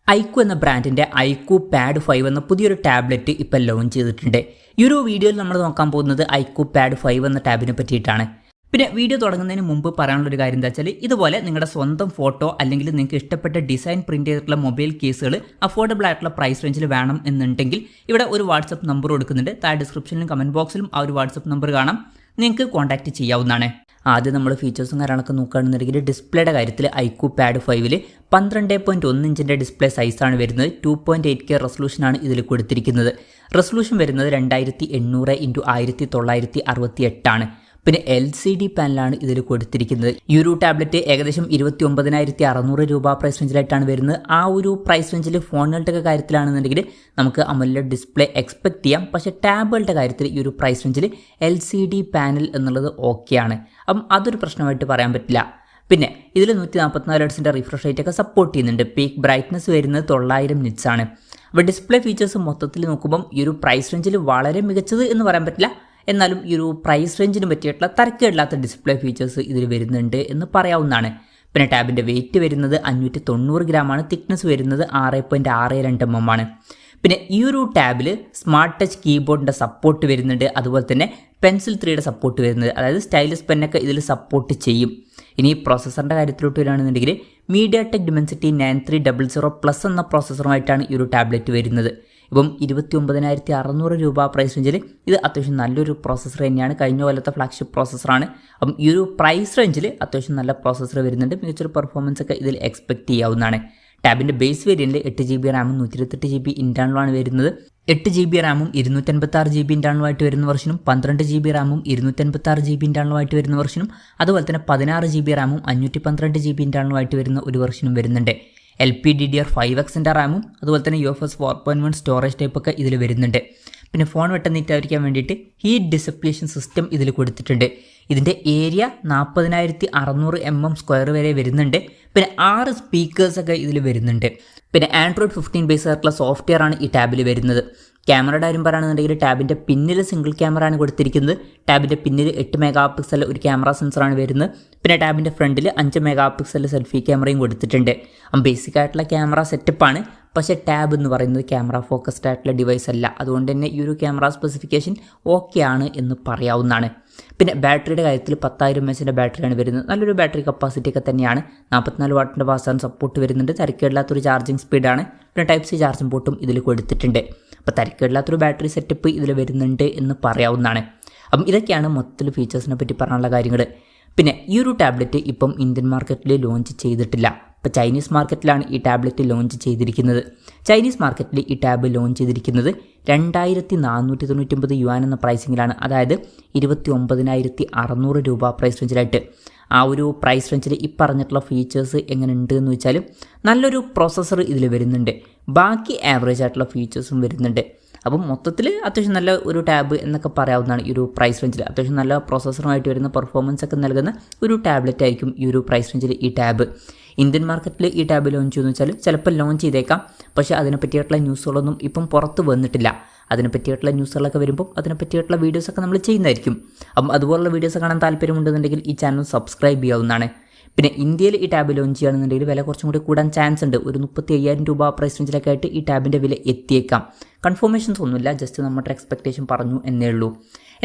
IQ എന്ന ബ്രാൻഡിൻ്റെ IQ pad 5 എന്ന പുതിയൊരു ടാബ്ലറ്റ് ഇപ്പോൾ ലോഞ്ച് ചെയ്തിട്ടുണ്ട്. ഈ ഒരു വീഡിയോയിൽ നമ്മൾ നോക്കാൻ പോകുന്നത് ഐക്യു പാഡ് 5 എന്ന ടാബിനെ പറ്റിയിട്ടാണ്. പിന്നെ വീഡിയോ തുടങ്ങുന്നതിന് മുമ്പ് പറയാനുള്ളൊരു കാര്യം എന്താ വെച്ചാൽ, ഇതുപോലെ നിങ്ങളുടെ സ്വന്തം ഫോട്ടോ അല്ലെങ്കിൽ നിങ്ങൾക്ക് ഇഷ്ടപ്പെട്ട ഡിസൈൻ പ്രിന്റ് ചെയ്തിട്ടുള്ള മൊബൈൽ കേസുകൾ അഫോർഡബിൾ ആയിട്ടുള്ള പ്രൈസ് റേഞ്ചിൽ വേണം എന്നുണ്ടെങ്കിൽ ഇവിടെ ഒരു വാട്സപ്പ് നമ്പർ കൊടുക്കുന്നുണ്ട്. താഴെ ഡിസ്ക്രിപ്ഷനിലും കമൻറ്റ് ബോക്സിലും ആ ഒരു വാട്സപ്പ് നമ്പർ കാണാം, നിങ്ങൾക്ക് കോൺടാക്ട് ചെയ്യാവുന്നതാണ്. ആദ്യം നമ്മൾ ഫീച്ചേഴ്സും കാര്യങ്ങളൊക്കെ നോക്കുകയാണെന്നുണ്ടെങ്കിൽ ഡിസ്പ്ലേയുടെ കാര്യത്തിൽ ഐക്യു പാഡ് 5 12.1 ഇഞ്ചിൻ്റെ ഡിസ്പ്ലേ സൈസാണ് വരുന്നത്. 2.8K റെസൊല്യൂഷനാണ് ഇതിൽ കൊടുത്തിരിക്കുന്നത്. റെസൊല്യൂഷൻ വരുന്നത് 2800x1968 ആണ്. പിന്നെ LCD പാനലാണ് ഇതിൽ കൊടുത്തിരിക്കുന്നത്. ഈ ഒരു ടാബ്ലറ്റ് ഏകദേശം 29,600 രൂപ പ്രൈസ് റേഞ്ചിലായിട്ടാണ് വരുന്നത്. ആ ഒരു പ്രൈസ് റേഞ്ചിൽ ഫോണുകളുടെ കാര്യത്തിലാണെന്നുണ്ടെങ്കിൽ നമുക്ക് AMOLED ഡിസ്പ്ലേ എക്സ്പെക്ട് ചെയ്യാം. പക്ഷേ ടാബുകളുടെ കാര്യത്തിൽ ഈ ഒരു പ്രൈസ് റേഞ്ചിൽ LCD പാനൽ എന്നുള്ളത് ഓക്കെയാണ്. അപ്പം അതൊരു പ്രശ്നമായിട്ട് പറയാൻ പറ്റില്ല. പിന്നെ ഇതിൽ 144 Hz റിഫ്രഷ് റേറ്റ് ഒക്കെ സപ്പോർട്ട് ചെയ്യുന്നുണ്ട്. പീക്ക് ബ്രൈറ്റ്നസ് വരുന്നത് 900 nits ആണ്. അപ്പോൾ ഡിസ്പ്ലേ ഫീച്ചേഴ്സ് മൊത്തത്തിൽ നോക്കുമ്പം ഈ ഒരു പ്രൈസ് റേഞ്ചിൽ വളരെ മികച്ചത് എന്ന് പറയാൻ പറ്റില്ല. എന്നാലും ഈ ഒരു പ്രൈസ് റേഞ്ചിന് പറ്റിയിട്ടുള്ള തരക്കേടില്ലാത്ത ഡിസ്പ്ലേ ഫീച്ചേഴ്സ് ഇതിൽ വരുന്നുണ്ട് എന്ന് പറയാവുന്നതാണ്. പിന്നെ ടാബിൻ്റെ വെയിറ്റ് വരുന്നത് 590 ഗ്രാമാണ്. തിക്നെസ് വരുന്നത് 6.62 mm ആണ്. പിന്നെ ഈ ഒരു ടാബിൽ സ്മാർട്ട് ടച്ച് കീബോർഡിൻ്റെ സപ്പോർട്ട് വരുന്നുണ്ട്. അതുപോലെ തന്നെ പെൻസിൽ 3യുടെ സപ്പോർട്ട് വരുന്നത്, അതായത് സ്റ്റൈലസ് പെന്നൊക്കെ ഇതിൽ സപ്പോർട്ട് ചെയ്യും. ഇനി പ്രോസസ്സറിൻ്റെ കാര്യത്തിലോട്ട് വരികയാണെന്നുണ്ടെങ്കിൽ MediaTek Dimensity 9300+ എന്ന പ്രോസസ്സറുമായിട്ടാണ് ഈ ഒരു ടാബ്ലറ്റ് വരുന്നത്. ഇപ്പം 29,600 രൂപ പ്രൈസ് റേഞ്ചിൽ ഇത് അത്യാവശ്യം നല്ലൊരു പ്രോസസ്സർ തന്നെയാണ്. കഴിഞ്ഞ കൊല്ലത്തെ ഫ്ലാഗ്ഷിപ്പ് പ്രോസസ്സറാണ്. അപ്പം ഈ ഒരു പ്രൈസ് റേഞ്ചിൽ അത്യാവശ്യം നല്ല പ്രോസസ്സർ വരുന്നുണ്ട്. മികച്ചൊരു പെർഫോമൻസ് ഒക്കെ ഇതിൽ എക്സ്പെക്ട് ചെയ്യാവുന്നതാണ്. ടാബിൻ്റെ ബേസ് വേരിയൻറ്റിൽ 8GB റാമും 128GB ഇൻറ്റേർണലുമാണ് വരുന്നത്. 8GB റാമും 256GB ഇൻറ്റേർണലുമായിട്ട് വരുന്ന വെർഷനും 12GB റാമും 256GB ഇൻറ്റേർണലുമായിട്ട് വരുന്ന വെർഷനും അതുപോലെ തന്നെ 16GB റാമും 512GB ഇൻറ്റേർണലുമായിട്ട് വരുന്ന ഒരു വെർഷനും വരുന്നുണ്ട്. LPDDR5X റാമും അതുപോലെ തന്നെ UFS 4.1 സ്റ്റോറേജ് ടൈപ്പൊക്കെ ഇതിൽ വരുന്നുണ്ട്. പിന്നെ ഫോൺ വെട്ടം നീറ്റായിരിക്കാൻ വേണ്ടിയിട്ട് ഹീറ്റ് ഡിസിപ്പേഷൻ സിസ്റ്റം ഇതിൽ കൊടുത്തിട്ടുണ്ട്. ഇതിൻ്റെ ഏരിയ 40,600 mm² വരെ വരുന്നുണ്ട്. പിന്നെ 6 സ്പീക്കേഴ്സൊക്കെ ഇതിൽ വരുന്നുണ്ട്. പിന്നെ Android 15 ബേസ് ആയിട്ടുള്ള സോഫ്റ്റ്വെയർ ആണ് ഈ ടാബിൽ വരുന്നത്. ക്യാമറയുടെ കാര്യം പറയുകയാണെന്നുണ്ടെങ്കിൽ ടാബിൻ്റെ പിന്നിൽ സിംഗിൾ ക്യാമറ ആണ് കൊടുത്തിരിക്കുന്നത്. ടാബിൻ്റെ പിന്നിൽ 8 MP ഒരു ക്യാമറ സെൻസറാണ് വരുന്നത്. പിന്നെ ടാബിൻ്റെ ഫ്രണ്ടിൽ 5 MP സെൽഫി ക്യാമറയും കൊടുത്തിട്ടുണ്ട്. ബേസിക് ആയിട്ടുള്ള ക്യാമറ സെറ്റപ്പാണ്. പക്ഷേ ടാബ് എന്ന് പറയുന്നത് ക്യാമറ ഫോക്കസ്ഡ് ആയിട്ടുള്ള ഡിവൈസ് അല്ല. അതുകൊണ്ട് തന്നെ ഈ ഒരു ക്യാമറ സ്പെസിഫിക്കേഷൻ ഓക്കെ ആണ് എന്ന് പറയാവുന്നതാണ്. പിന്നെ ബാറ്ററിയുടെ കാര്യത്തിൽ 10,000 mAh ബാറ്ററിയാണ് വരുന്നത്. നല്ലൊരു ബാറ്ററി കപ്പാസിറ്റി ഒക്കെ തന്നെയാണ്. 44 വാട്ടിൻ്റെ ഫാസ്റ്റ് സപ്പോർട്ട് വരുന്നുണ്ട്. തരക്കേടില്ലാത്തൊരു ചാർജിങ് സ്പീഡാണ്. പിന്നെ Type-C ചാർജിംഗ് പോർട്ടും ഇതിൽ കൊടുത്തിട്ടുണ്ട്. അപ്പോൾ തരക്കേടില്ലാത്തൊരു ബാറ്ററി സെറ്റപ്പ് ഇതിൽ വരുന്നുണ്ട് എന്ന് പറയാവുന്നതാണ്. അപ്പം ഇതൊക്കെയാണ് മൊത്തത്തിൽ ഫീച്ചേഴ്സിനെ പറ്റി പറയാനുള്ള കാര്യങ്ങൾ. പിന്നെ ഈ ഒരു ടാബ്ലറ്റ് ഇപ്പം ഇന്ത്യൻ മാർക്കറ്റിൽ ലോഞ്ച് ചെയ്തിട്ടില്ല. ഇപ്പോൾ ചൈനീസ് മാർക്കറ്റിലാണ് ഈ ടാബ്ലറ്റ് ലോഞ്ച് ചെയ്തിരിക്കുന്നത്. ചൈനീസ് മാർക്കറ്റിൽ ഈ ടാബ് ലോഞ്ച് ചെയ്തിരിക്കുന്നത് 2,499 യുവാൻ എന്ന പ്രൈസിങ്ങിലാണ്. അതായത് 29,600 രൂപ പ്രൈസ് റേഞ്ചിലായിട്ട്. ആ ഒരു പ്രൈസ് റേഞ്ചിൽ ഈ പറഞ്ഞിട്ടുള്ള ഫീച്ചേഴ്സ് എങ്ങനെ ഉണ്ട് എന്ന് വെച്ചാൽ നല്ലൊരു പ്രോസസ്സർ ഇതിൽ വരുന്നുണ്ട്. ബാക്കി ആവറേജ് ആയിട്ടുള്ള ഫീച്ചേഴ്സും വരുന്നുണ്ട്. അപ്പം മൊത്തത്തിൽ അത്യാവശ്യം നല്ല ഒരു ടാബ് എന്നൊക്കെ പറയാവുന്നതാണ്. ഈ ഒരു പ്രൈസ് റേഞ്ചിൽ അത്യാവശ്യം നല്ല പ്രോസസ്സറുമായിട്ട് വരുന്ന പെർഫോമൻസ് ഒക്കെ നൽകുന്ന ഒരു ടാബ്ലറ്റ് ആയിരിക്കും ഈ ഒരു പ്രൈസ് റേഞ്ചിൽ ഈ ടാബ്. ഇന്ത്യൻ മാർക്കറ്റിൽ ഈ ടാബ് ലോഞ്ച് ചെയ്യുമെന്ന് വെച്ചാൽ ചിലപ്പോൾ ലോഞ്ച് ചെയ്തേക്കാം. പക്ഷേ അതിനെ പറ്റിയിട്ടുള്ള ന്യൂസുകളൊന്നും ഇപ്പം പുറത്ത് വന്നിട്ടില്ല. അതിനെ പറ്റിയിട്ടുള്ള ന്യൂസുകളൊക്കെ വരുമ്പോൾ അതിനെ പറ്റിയിട്ടുള്ള വീഡിയോസൊക്കെ നമ്മൾ ചെയ്യുന്നതായിരിക്കും. അപ്പം അതുപോലുള്ള വീഡിയോസ് കാണാൻ താല്പര്യമുണ്ടെന്നുണ്ടെങ്കിൽ ഈ ചാനൽ സബ്സ്ക്രൈബ് ചെയ്യാവുന്നതാണ്. പിന്നെ ഇന്ത്യയിൽ ഈ ടാബ് ലോഞ്ച് ചെയ്യുകയാണെന്നുണ്ടെങ്കിൽ വില കുറച്ചും കൂടി കൂടാൻ ചാൻസ് ഉണ്ട്. ഒരു 35,000 രൂപ പ്രൈസ് റേഞ്ചിലൊക്കെ ആയിട്ട് ഈ ടാബിൻ്റെ വില എത്തിയേക്കാം. കൺഫർമേഷൻസ് ഒന്നുമില്ല, ജസ്റ്റ് നമ്മുടെ എക്സ്പെക്ടേഷൻ പറഞ്ഞു എന്നേ ഉള്ളൂ.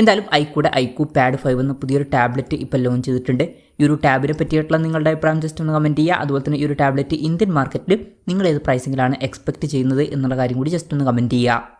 എന്തായാലും ഐക്യു പാഡ് 5 എന്ന പുതിയൊരു ടാബ്ലറ്റ് ഇപ്പോൾ ലോഞ്ച് ചെയ്തിട്ടുണ്ട്. ഈ ഒരു ടാബിനെ പറ്റിയിട്ടുള്ള നിങ്ങളുടെ അഭിപ്രായം ജസ്റ്റ് ഒന്ന് കമൻറ്റ് ചെയ്യുക. അതുപോലെ തന്നെ ഈ ഒരു ടാബ്ലറ്റ് ഇന്ത്യൻ മാർക്കറ്റിൽ നിങ്ങൾ ഏത് പ്രൈസിങ്ങിലാണ് എക്സ്പെക്ട് ചെയ്യുന്നത് എന്നുള്ള കാര്യം കൂടി ജസ്റ്റ് ഒന്ന് കമൻറ്റ് ചെയ്യുക.